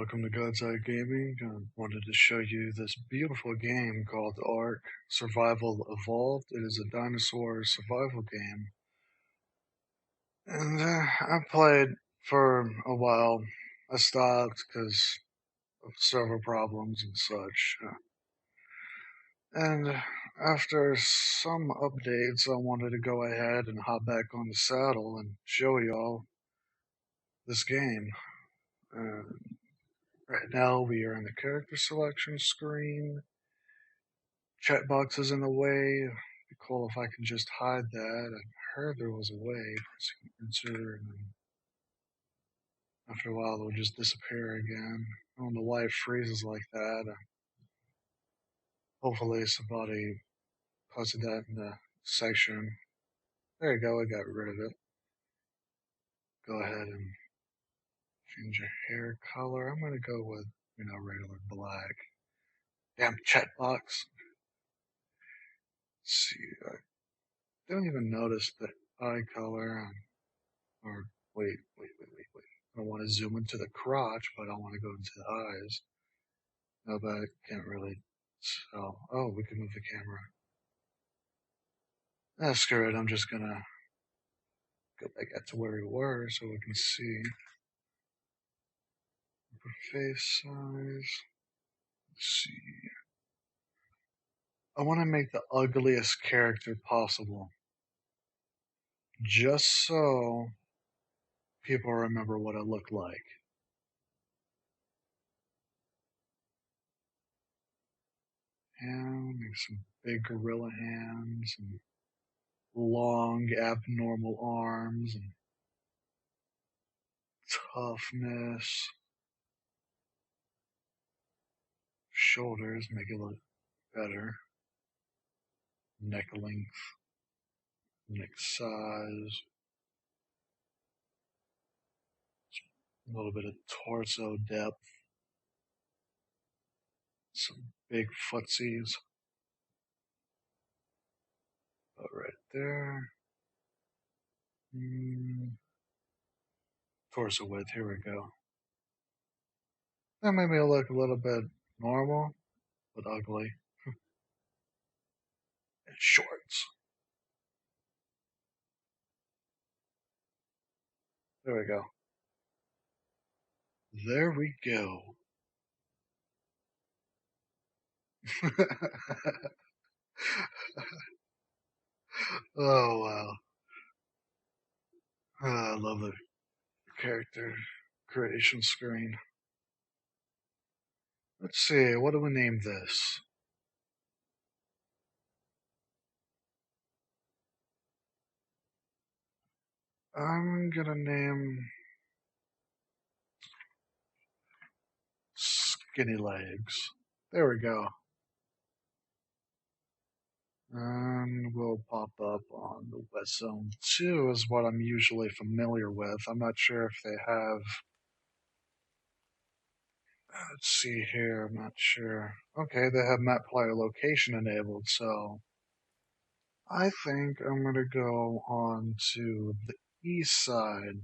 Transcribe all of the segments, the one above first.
welcome to God's Eye Gaming. I wanted to show you this beautiful game called Ark Survival Evolved. It is a dinosaur survival game. And I played for a while. I stopped because of server problems and such. And after some updates, I wanted to go ahead and hop back on the saddle and show y'all this game. Right now we are in the character selection screen. Chat box is in the way. It'd be cool if I can just hide that. I heard there was a way. Insert, and then after a while it'll just disappear again. I don't know why it freezes like that. Hopefully somebody posted that in the section. There you go, I got rid of it. Go ahead and change your hair color. I'm gonna go with, regular black. Damn chat box. Let's see, I don't even notice the eye color. Or wait. I don't want to zoom into the crotch, but I want to go into the eyes. No, but I can't really tell. Oh, we can move the camera. Screw it. I'm just gonna go back up to where we were so we can see. Face size. Let's see. I want to make the ugliest character possible. Just so people remember what I look like. And make some big gorilla hands and long abnormal arms and toughness. Shoulders make it look better. Neck length, neck size, a little bit of torso depth, some big footsies. About right there. Torso width, here we go. That made me look a little bit normal, but ugly. And shorts. There we go. There we go. Oh, wow. I love the character creation screen. Let's see, what do we name this? I'm gonna name Skinny Legs. There we go. And we'll pop up on the West Zone 2 is what I'm usually familiar with. I'm not sure if they have... Let's see here, I'm not sure. Okay, they have map player location enabled, so... I think I'm gonna go on to the east side.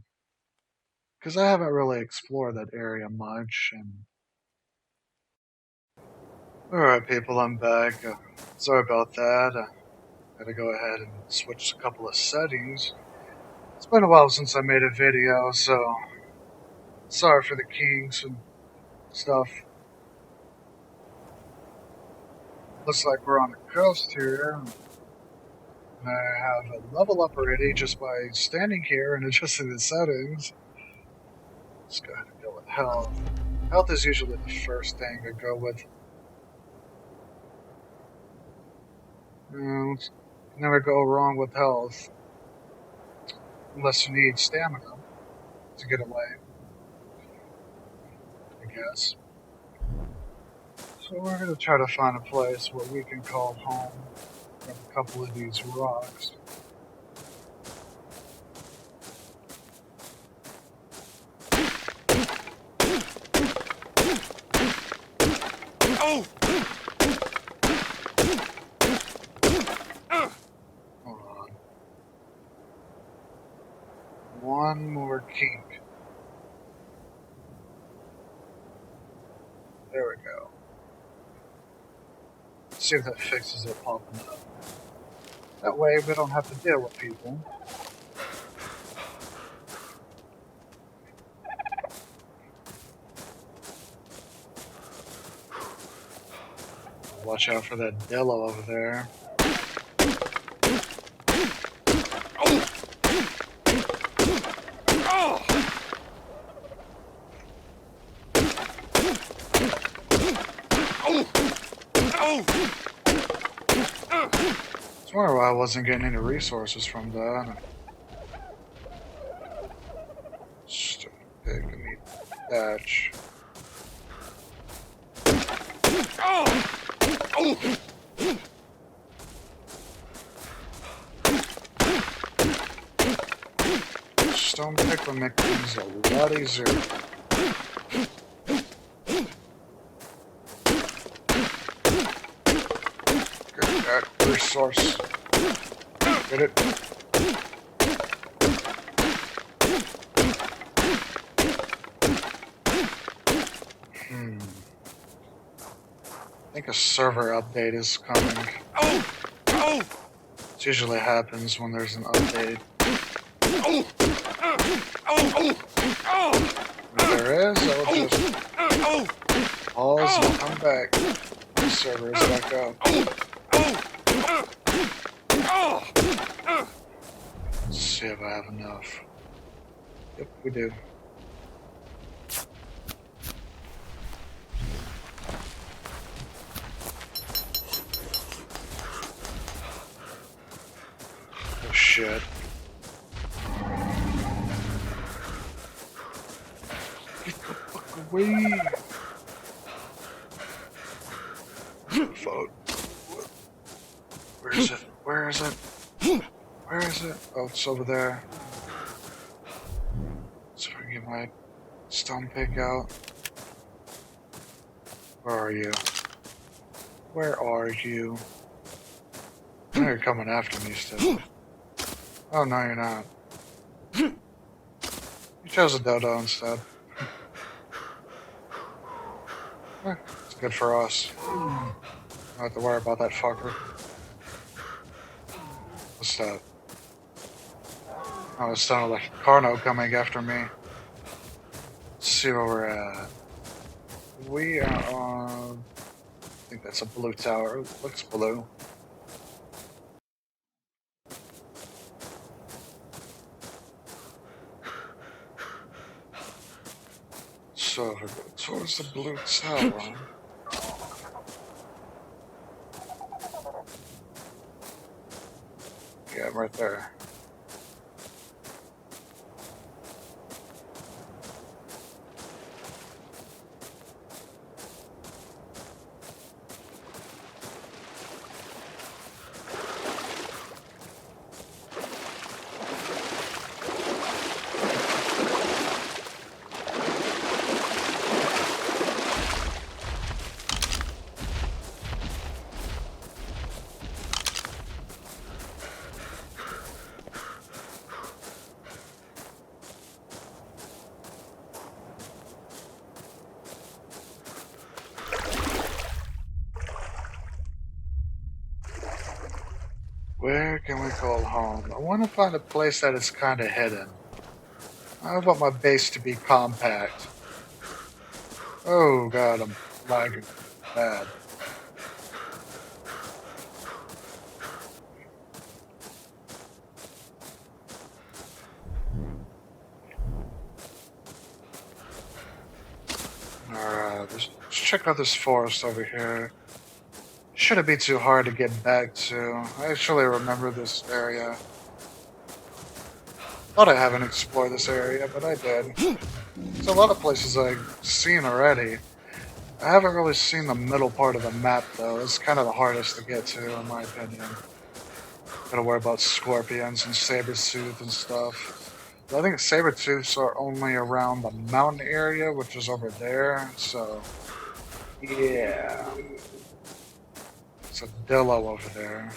Because I haven't really explored that area much, and... Alright people, I'm back. Sorry about that. Gotta go ahead and switch a couple of settings. It's been a while since I made a video, so sorry for the kinks and stuff. Looks like we're on the coast here. I have a level up already just by standing here and adjusting the settings. Just go ahead and go with health. Health is usually the first thing to go with. Never go wrong with health. Unless you need stamina to get away, I guess. So we're going to try to find a place where we can call home from a couple of these rocks. Oh! Hold on. One more kink. see if that fixes it popping up. That way we don't have to deal with people. Watch out for that Dillo over there. I was wondering why I wasn't getting any resources from that. Stupid pig, I need thatch. Stone pick will make things a lot easier. Get that resource. Get it? I think a server update is coming. It usually happens when there's an update. If there is, I'll just pause and come back. The server is back up. Let's see if I have enough. Yep, we do. Oh shit. Get the fuck away! Fuck. Where is it? Where is it? Where is it? Oh, it's over there. So I can get my stone pick out. Where are you? Where are you? I know you're coming after me still. Oh, no, you're not. You chose a dodo instead. It's good for us. Don't have to worry about that fucker. What's that? Oh, it sounded like a Carno coming after me. Let's see where we're at. We are on... I think that's a blue tower. It looks blue. So if we go towards the blue tower... Yeah, I'm right there. Where can we call home? I want to find a place that is kind of hidden. I want my base to be compact. Oh god, I'm lagging bad. Alright, let's check out this forest over here. Shouldn't be too hard to get back to. I actually remember this area. Thought I haven't explored this area, but I did. There's a lot of places I've seen already. I haven't really seen the middle part of the map, though. It's kind of the hardest to get to, in my opinion. Gotta worry about scorpions and saber-tooth and stuff. But I think saber-tooths are only around the mountain area, which is over there, so... yeah. It's a Dillo over there.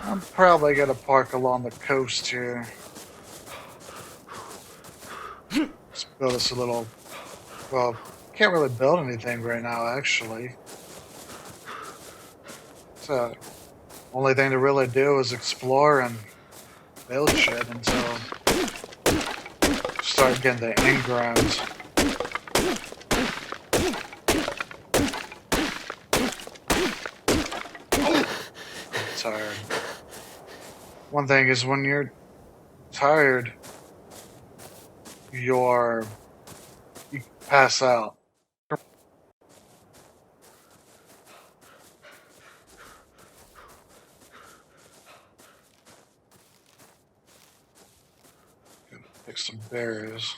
I'm probably gonna park along the coast here. Let's build us a little, well, Can't really build anything right now, actually. So, only thing to really do is explore and build shit until start getting the engrams. I'm tired. One thing is when you're tired, you pass out. Gotta pick some berries.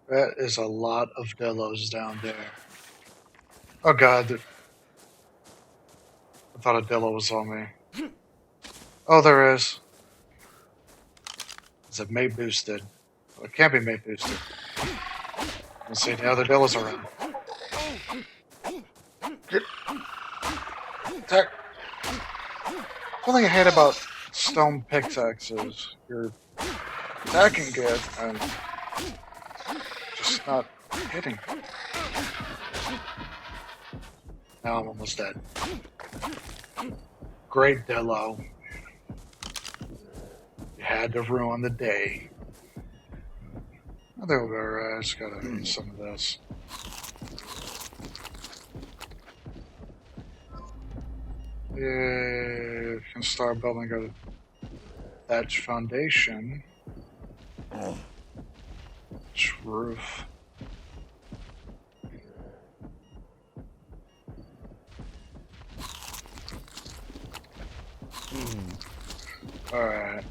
That is a lot of Delos down there. Oh god, I thought a Delo was on me. Oh, there is. Is it mate boosted? Well, it can't be mate boosted. Let's see the other Delos around. Get attack. One thing I hate about stone pickaxes, you're attacking good and just not hitting. Now I'm almost dead. Great Delo. You had to ruin the day. I think we'll go right. I just gotta eat some of this. Yeah, can start building a thatch foundation. Thatch roof. Alright.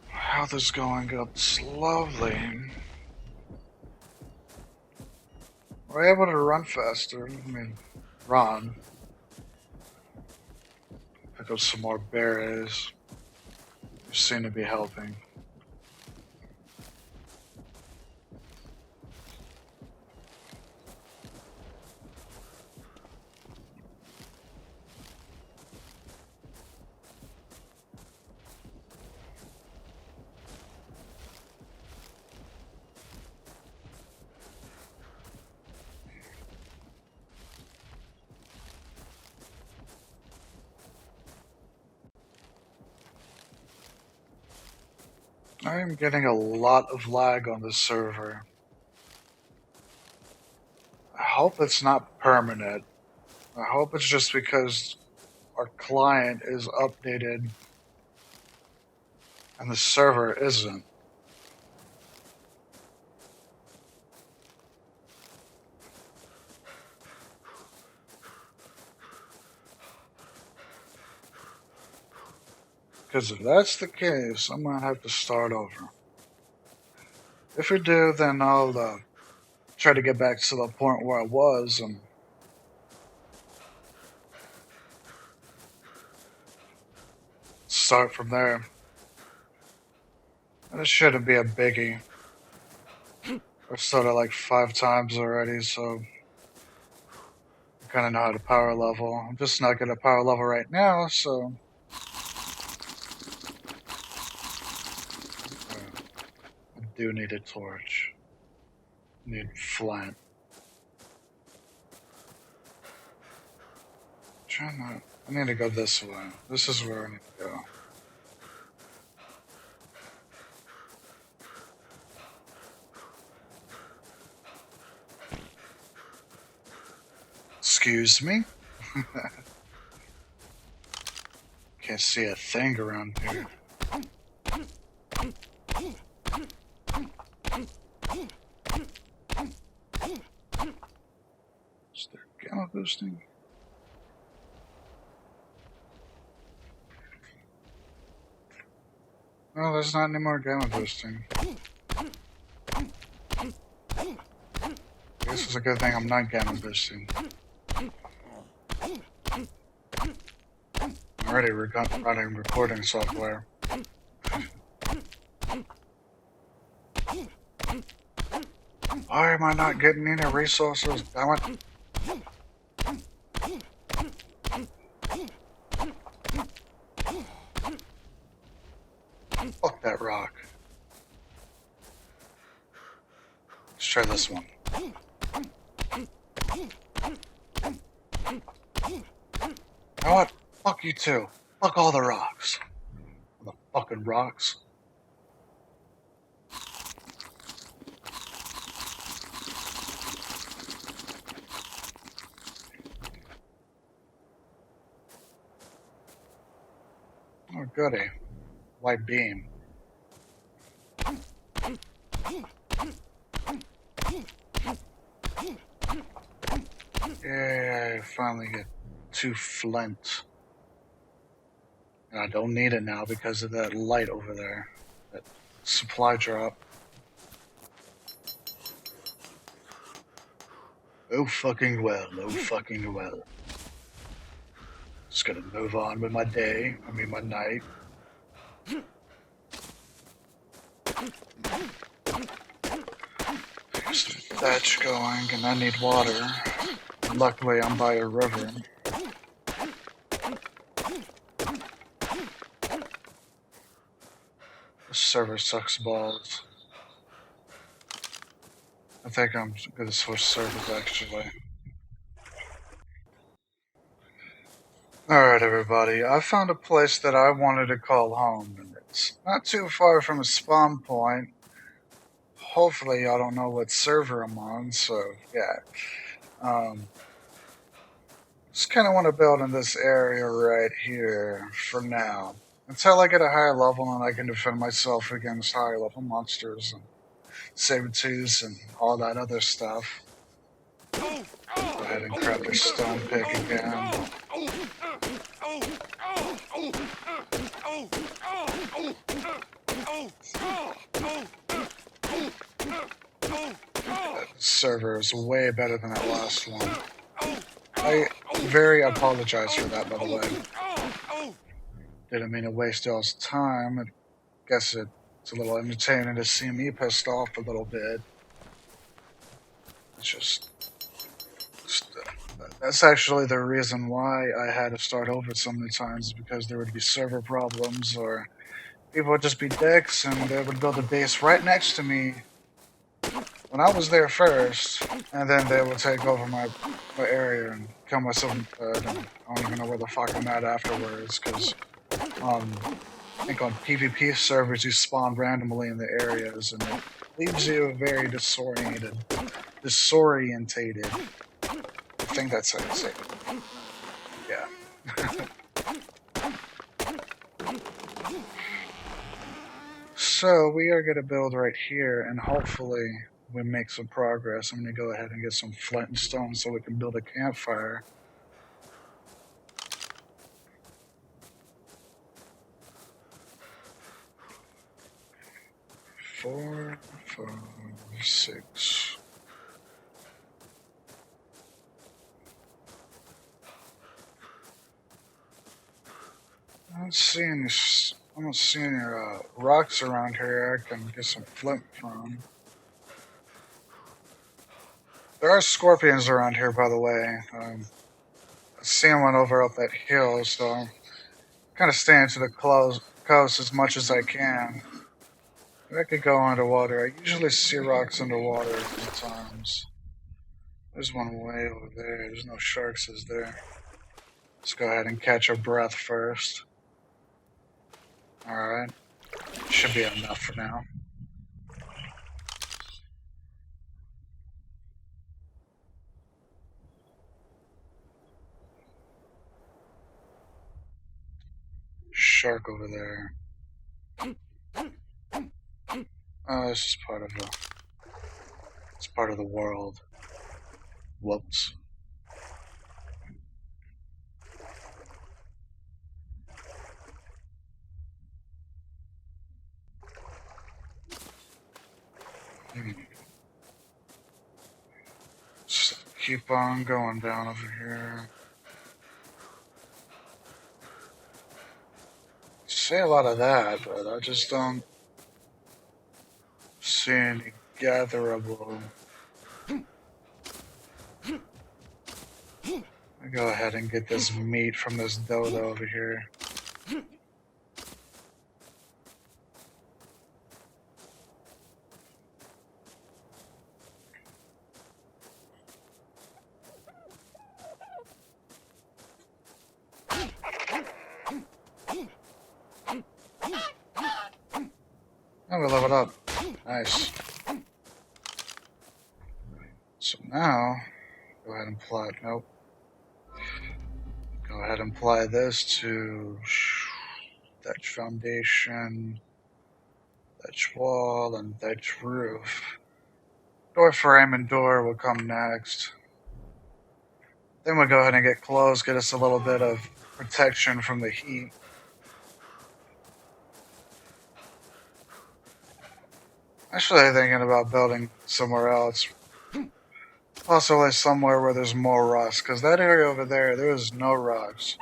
Health is going up slowly. We're able to run faster. I mean, run. Pick up some more berries. They seem to be helping. I am getting a lot of lag on this server. I hope it's not permanent. I hope it's just because our client is updated and the server isn't. Because if that's the case, I'm going to have to start over. If we do, then I'll try to get back to the point where I was and start from there. And it shouldn't be a biggie. I've started like 5 times already, so I kind of know how to power level. I'm just not good at power level right now, so I do need a torch. Need flint. I need to go this way. This is where I need to go. Excuse me? Can't see a thing around here. Is there gamma boosting? Well, there's not any more gamma boosting. This is a good thing I'm not gamma boosting. I'm already running recording software. Why am I not getting any resources? Damn it. Fuck that rock. Let's try this one. You know what? Fuck you too. Fuck all the rocks. The fucking rocks. Oh, goody. White beam. Yeah, I finally get 2 flint. And I don't need it now because of that light over there. That supply drop. Oh fucking well, oh fucking well. Just gonna move on with my day, my night. There's some thatch going, and I need water. Luckily, I'm by a river. This server sucks balls. I think I'm gonna switch servers actually. Alright, everybody. I found a place that I wanted to call home, and it's not too far from a spawn point. Hopefully, y'all don't know what server I'm on, so yeah. Just kind of want to build in this area right here for now. Until I get a higher level and I can defend myself against higher level monsters and saber-tooths and all that other stuff. Go ahead and grab their stone pick again. That server is way better than that last one. I apologize for that, by the way. Didn't mean to waste y'all's time. I guess it's a little entertaining to see me pissed off a little bit. It's just that's actually the reason why I had to start over so many times, because there would be server problems, or people would just be dicks and they would build a base right next to me when I was there first, and then they would take over my area and kill myself in bed, and I don't even know where the fuck I'm at afterwards, because I think on PvP servers you spawn randomly in the areas, and it leaves you very disoriented. I think that's how you say it. Yeah. So we are going to build right here, and hopefully we make some progress. I'm going to go ahead and get some flint and stone so we can build a campfire. Four, 5, 6. I don't see any rocks around here I can get some flint from. There are scorpions around here, by the way. I see one over up that hill, so I'm kind of staying to the coast as much as I can. I could go underwater. I usually see rocks underwater sometimes. There's one way over there. There's no sharks, is there? Let's go ahead and catch our breath first. Alright. Should be enough for now. Shark over there. Oh, this is it's part of the world. Whoops. Just keep on going down over here. See a lot of that, but I just don't see any gatherable. I go ahead and get this meat from this dodo over here. Oh, we leveled up. Nice. So now, go ahead and apply it. Nope. Go ahead and apply this to thatch foundation, thatch wall, and thatch roof. Door frame and door will come next. Then we'll go ahead and get clothes, get us a little bit of protection from the heat. Actually, thinking about building somewhere else. Possibly somewhere where there's more rocks, because that area over there, there is no rocks.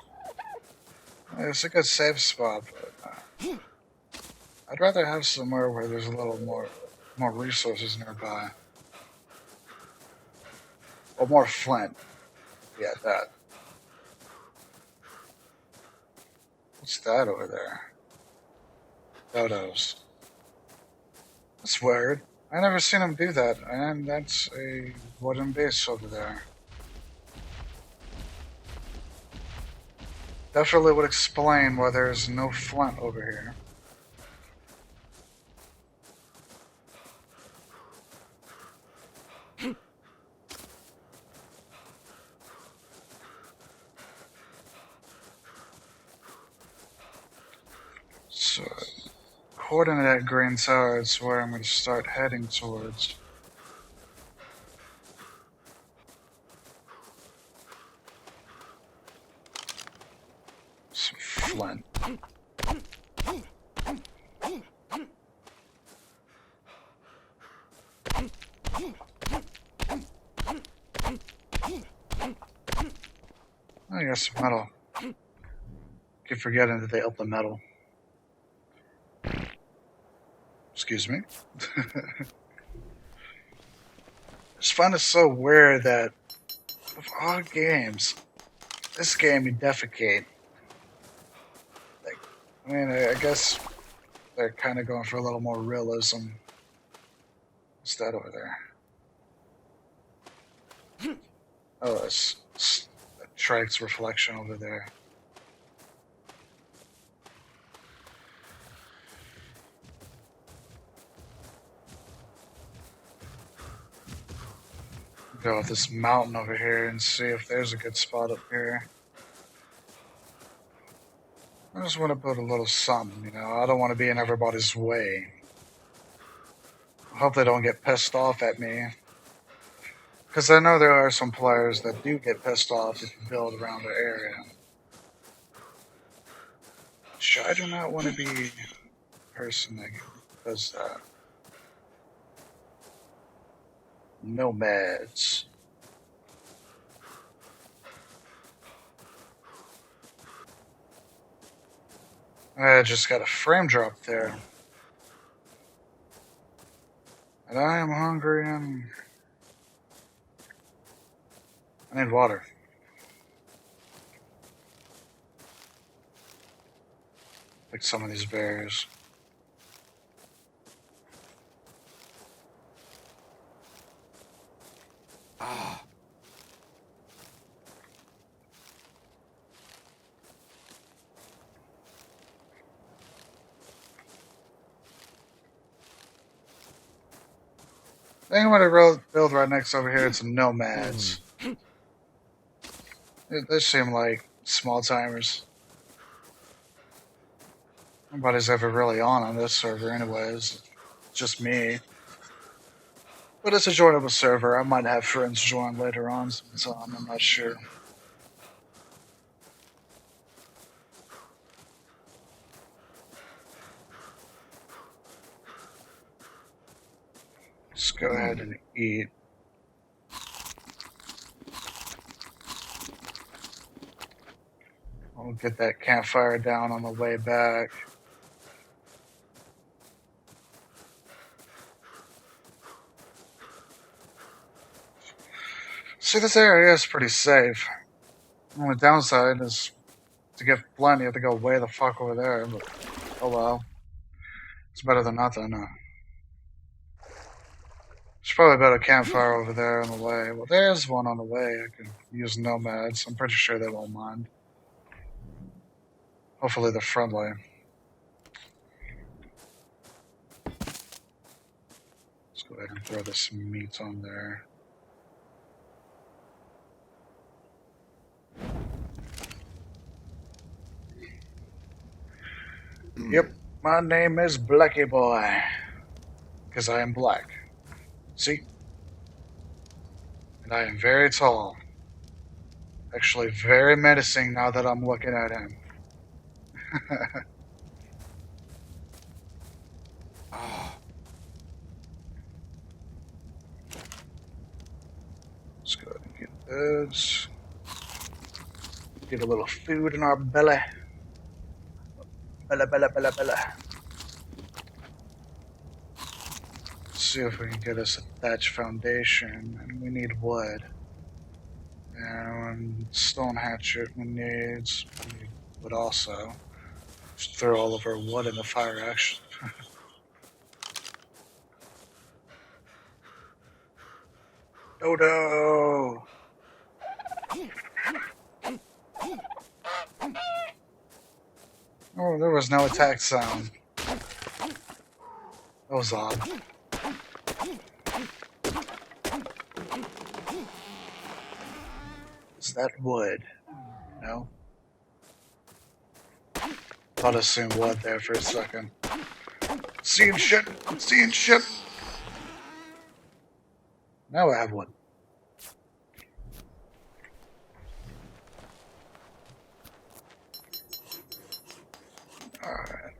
It's a good safe spot, but I'd rather have somewhere where there's a little more resources nearby. Or more flint. Yeah, that. What's that over there? Dodos. That's weird. I never seen them do that, and that's a wooden base over there. Definitely would explain why there's no flint over here. So, according to that green tower, it's where I'm going to start heading towards. Some flint. I got some metal. Keep forgetting that they up the metal. Excuse me. I just find it so weird that of all games, this game you defecate. Like, I mean, I guess they're kind of going for a little more realism. What's that over there? Oh, it's a Trike's reflection over there. Go with this mountain over here and see if there's a good spot up here. I just want to build a little something, you know. I don't want to be in everybody's way. I hope they don't get pissed off at me. Because I know there are some players that do get pissed off if you build around their area. I do not want to be the person that does that. Nomads. I just got a frame drop there. And I am hungry and I need water. Like some of these bears. Ah. I think I'm gonna build right next over here. It's some nomads. They seem like small timers. Nobody's ever really on this server, anyways. Just me. But it's a joinable server. I might have friends join later on sometime. I'm not sure. Let's go ahead and eat. I'll get that campfire down on the way back. See, this area is pretty safe. The only downside is to get plenty, you have to go way the fuck over there, but oh well. It's better than nothing. There's probably a better campfire over there on the way. Well, there's one on the way. I can use nomads. I'm pretty sure they won't mind. Hopefully they're friendly. Let's go ahead and throw this meat on there. Yep, my name is Blackie Boy. Because I am black. See? And I am very tall. Actually, very menacing now that I'm looking at him. Let's go ahead and get this. Get a little food in our belly. Bella, bella, bella, bella. Let's see if we can get us a thatch foundation. And we need wood. And stone hatchet we need wood also. Just throw all of our wood in the fire, actually. Dodo! Oh, there was no attack sound. That was odd. Is that wood? No? Thought I seen wood there for a second. Seeing shit! I'm seeing shit! Now I have wood. Alright.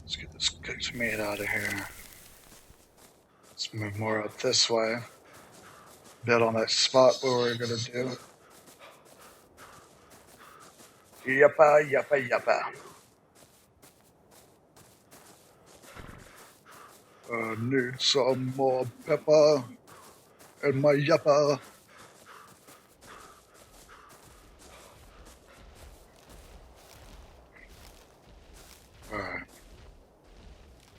Let's get this cooked meat out of here. Let's move more out this way. Build on that spot where we're gonna do. Yappa, yappa, yappa. I need some more pepper in my yappa. Alright.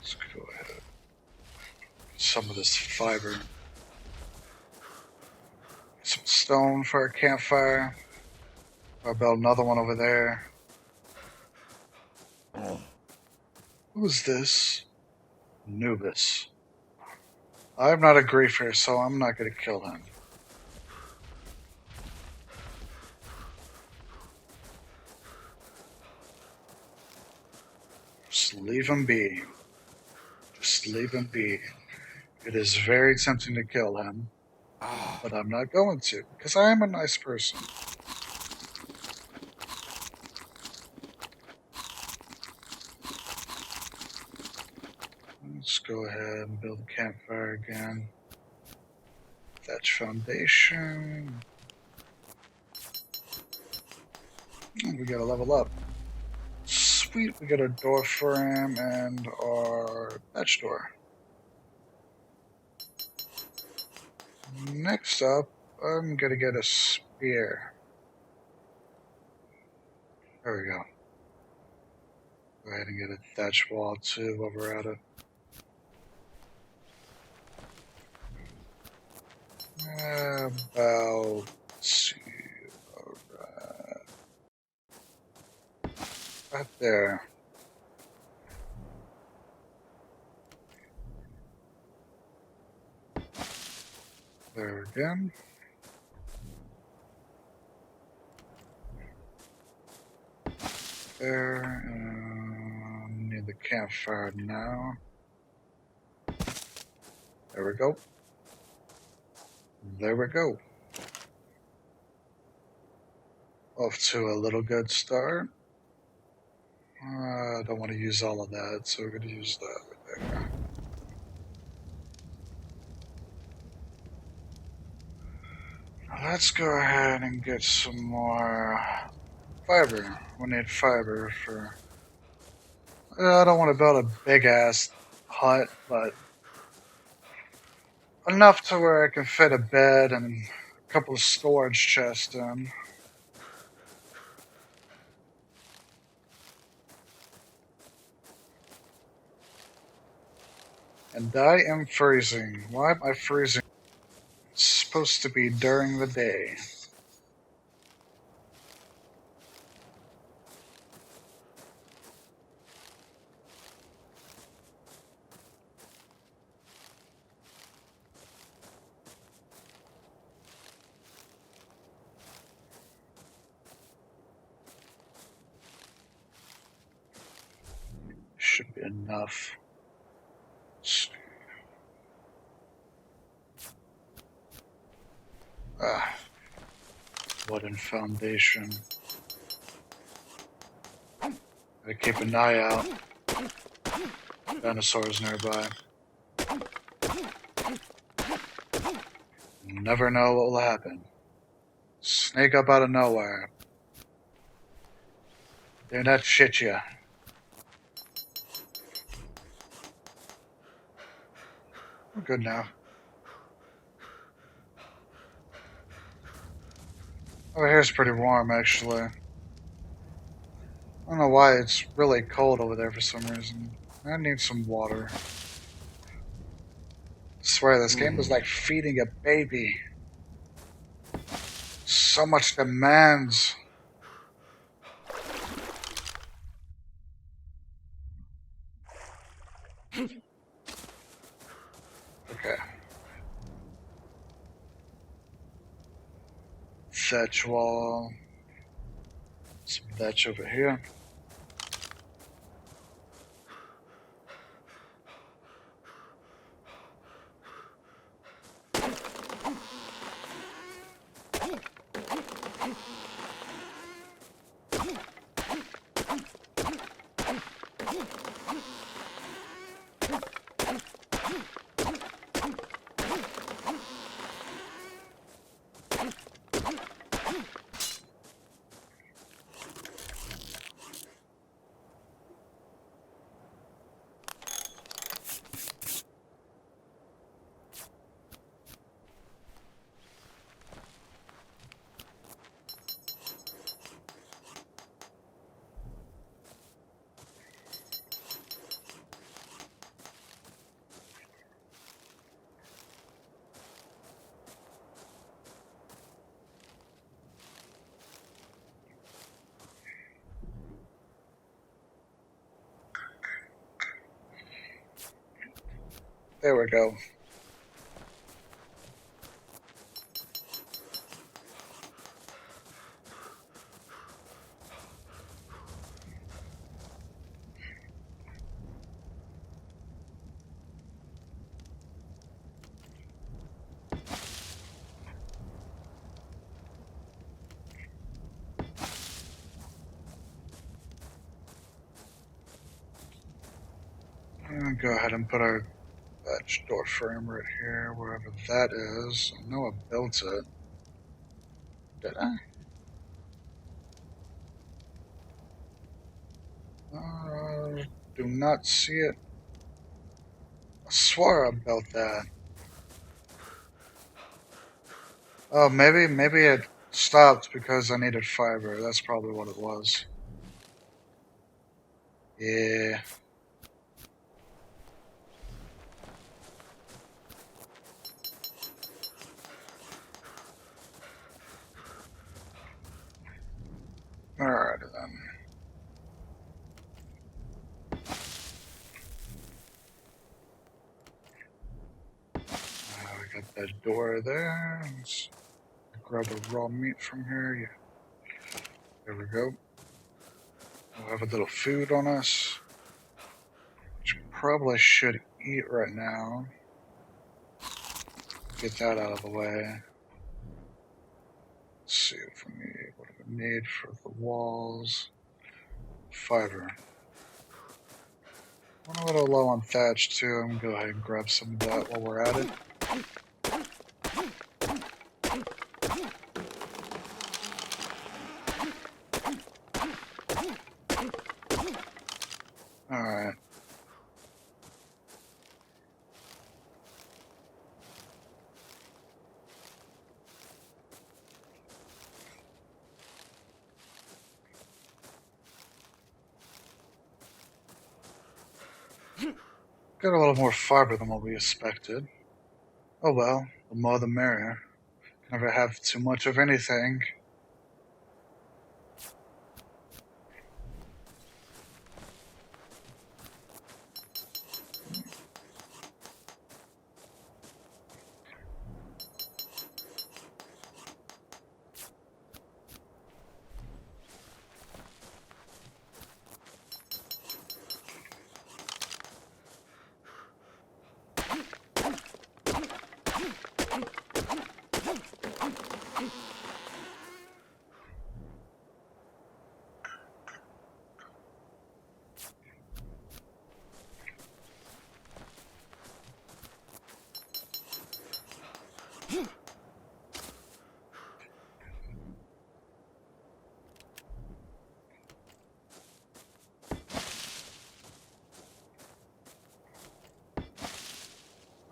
Let's go ahead. Get some of this fiber. Some stone for a campfire. I'll build another one over there. Who is this? Anubis. I'm not a griefer, so I'm not gonna kill him. Just leave him be. Just leave him be. It is very tempting to kill him, but I'm not going to, because I am a nice person. Let's go ahead and build a campfire again. Thatch foundation. We gotta level up. Sweet, we got our door frame and our thatch door. Next up, I'm gonna get a spear. There we go. Go ahead and get a thatch wall too while we're at it. About two. Alright. Right there. There again. There. Need the campfire now. There we go. There we go. Off to a little good start. I don't want to use all of that, so we're going to use that right there. Let's go ahead and get some more fiber. We need fiber for... I don't want to build a big-ass hut, but enough to where I can fit a bed and a couple of storage chests in. And I am freezing. Why am I freezing? It's supposed to be during the day. Should be enough. Wooden foundation. Gotta keep an eye out. Dinosaurs nearby. You never know what will happen. Snake up out of nowhere. They're not shit ya. We're good now. Over here's pretty warm, actually. I don't know why it's really cold over there for some reason. I need some water. I swear, this game was like feeding a baby. So much demands. Okay. Thatch wall. Some thatch over here. There we go. And go ahead and put our thatch door frame right here, wherever that is. I know I built it. Did I? Do not see it. I swore I built that. Oh, maybe it stopped because I needed fiber. That's probably what it was. Yeah. Alright then. Got that door there. Let's grab the raw meat from here. Yeah. There we go. We'll have a little food on us, which probably should eat right now. Get that out of the way. Let's see if we need what do we need for the walls. Fiber. I'm a little low on thatch too. I'm gonna go ahead and grab some of that while we're at it. Alright. Got a little more fiber than what we expected. Oh well, the more the merrier. Never have too much of anything.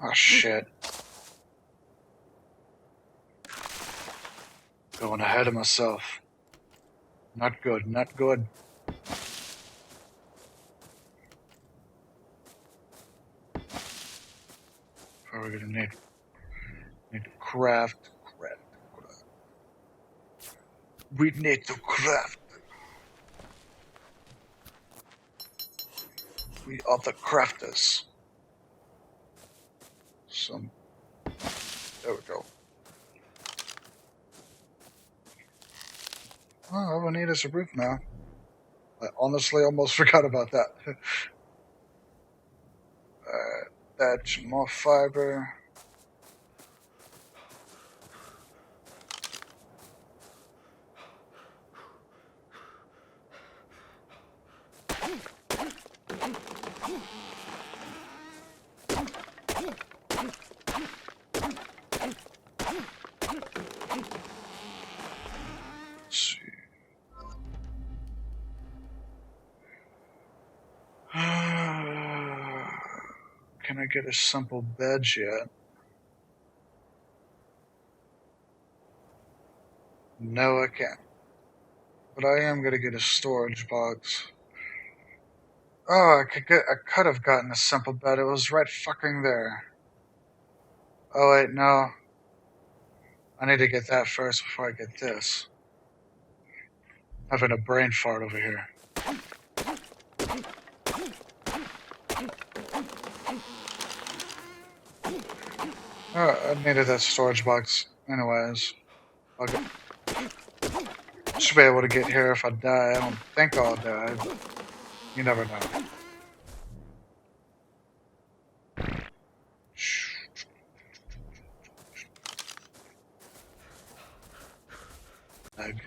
Oh shit. Going ahead of myself. Not good, not good. What are we gonna need? Need to craft. We need to craft. We are the crafters. There we go. Oh, all we need is a roof now. I honestly almost forgot about that. That's more fiber. Let's see. Can I get a simple bed yet? No, I can't. But I am gonna get a storage box. Oh, I could have gotten a simple bed. It was right fucking there. Oh wait, no. I need to get that first before I get this. Having a brain fart over here. I needed that storage box anyways. Should be able to get here if I die. I don't think I'll die, but you never know. Egg.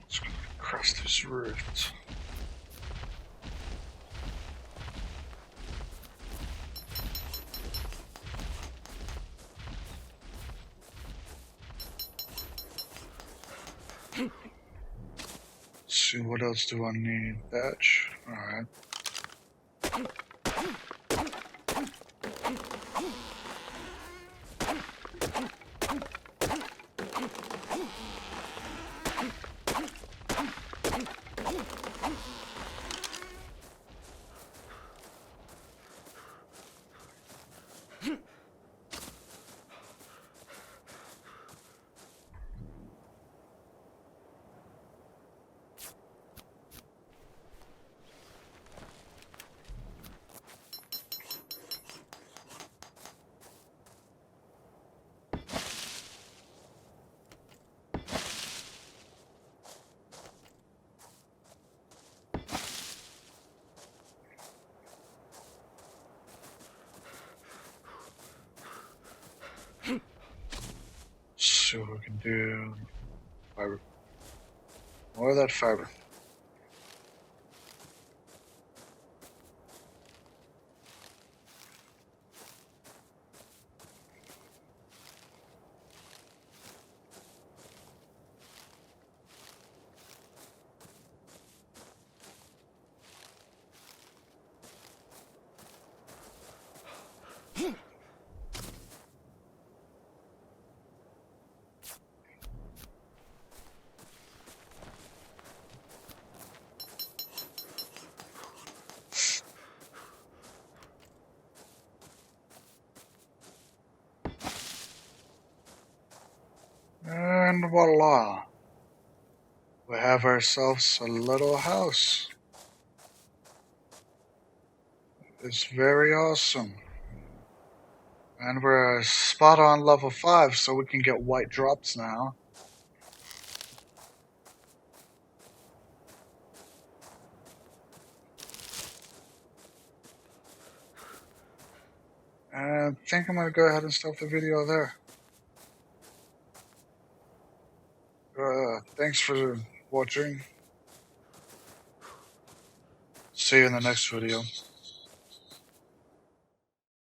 Let's go across this rift. Let's see, what else do I need? Thatch. Alright. see what we can do. Fiber. More of that fiber. And voila. We have ourselves a little house. It's very awesome. And we're spot on level 5, so we can get white drops now. And I think I'm going to go ahead and stop the video there. Thanks for watching. See you in the next video.